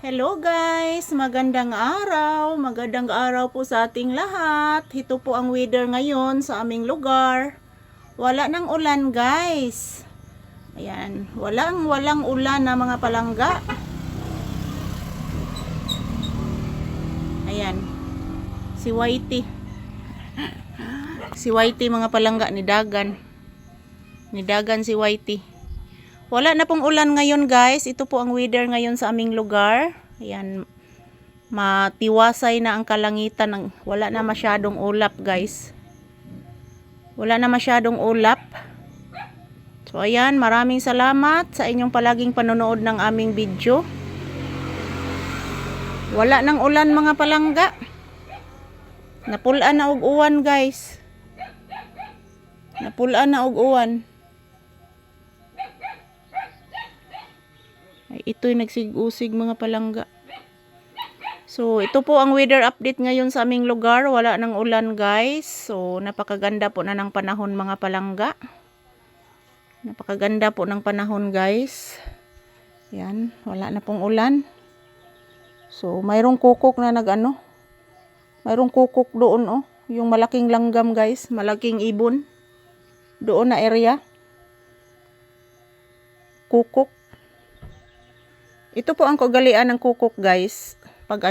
Hello guys, magandang araw po sa ating lahat. Ito po ang weather ngayon sa aming lugar. Wala nang ulan guys. Ayan, walang ulan na mga palangga. Ayan, si Whitey. Si Whitey mga palangga, nidagan si Whitey. Wala na pong ulan ngayon guys. Ito po ang weather ngayon sa aming lugar. Ayan. Matiwasay na ang kalangitan. Wala na masyadong ulap guys. Wala na masyadong ulap. So ayan. Maraming salamat sa inyong palaging panonood ng aming video. Wala nang ulan mga palangga. Napulaan na og uwan guys. Napulaan na og uwan. Ito'y nagsig-usig mga palangga. So, ito po ang weather update ngayon sa aming lugar. Wala nang ulan guys. So, napakaganda po na ng panahon mga palangga. Napakaganda po ng panahon guys. Yan, wala na pong ulan. So, mayroong kukok na nag-ano. Mayroong kukok doon oh. Yung malaking langgam guys. Malaking ibon. Doon na area. Kukok. Ito po ang kaugalian ng kukok guys. Pag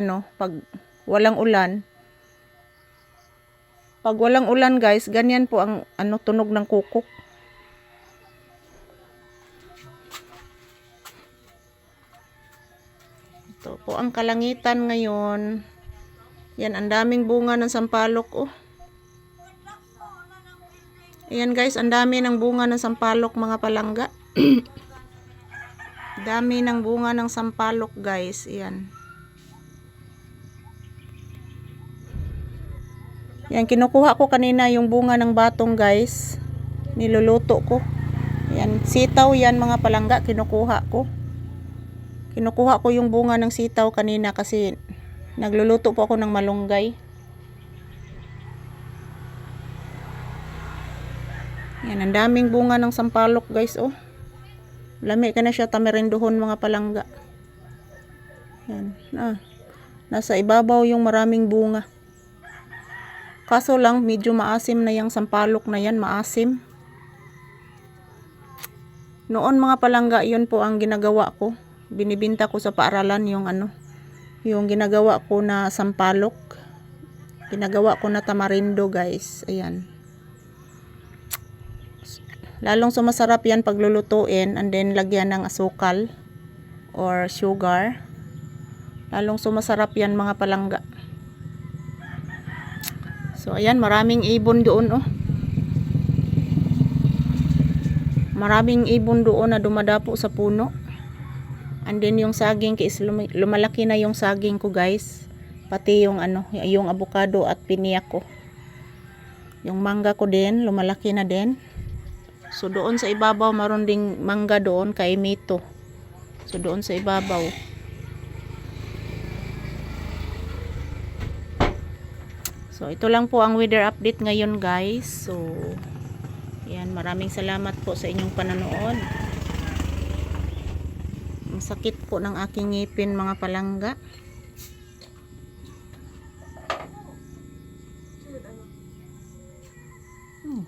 walang ulan. Pag walang ulan guys, ganyan po ang tunog ng kukok. Ito po ang kalangitan ngayon. Yan, ang daming bunga ng sampalok oh. Ayan guys, ang dami ng bunga ng sampalok mga palangga. Dami ng bunga ng sampalok guys. Ayan. Yan, kinukuha ko kanina yung bunga ng batong guys. Niluluto ko. Ayan, sitaw yan mga palangga. Kinukuha ko. Kinukuha ko yung bunga ng sitaw kanina kasi nagluluto po ako ng malunggay. Yan, ang daming bunga ng sampalok guys oh. Lami ka na siya tamirindohon mga palangga. Yan. Nasa ibabaw yung maraming bunga. Kaso lang medyo maasim na yung sampalok na yan. Maasim. Noon mga palangga, yun po ang ginagawa ko. Binibinta ko sa paaralan yung yung ginagawa ko na sampalok. Ginagawa ko na tamarindo guys. Ayan. Lalong sumasarap yan pag lulutuin and then lagyan ng asukal or sugar. Lalong sumasarap yan mga palangga. So ayan, maraming ibon doon oh. Maraming ibon doon na dumadapo sa puno. And then yung saging lumalaki na yung saging ko guys. Pati yung yung avocado at pinya ko. Yung mangga ko din lumalaki na din. So doon sa ibabaw maroon ding mangga doon kay Mito. So doon sa ibabaw. So ito lang po ang weather update ngayon guys. So yan, maraming salamat po sa inyong panonood. Ang sakit po ng aking ngipin mga palangga.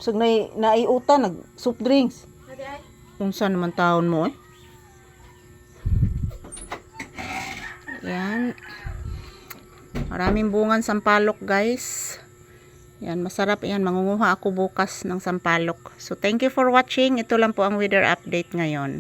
Sag naiuta nag soft drinks. Kung saan naman taon mo eh. Yan. Maraming bungan sampalok guys. Yan, masarap yan. Mangunguha ako bukas ng sampalok. So thank you for watching. Ito lang po ang weather update ngayon.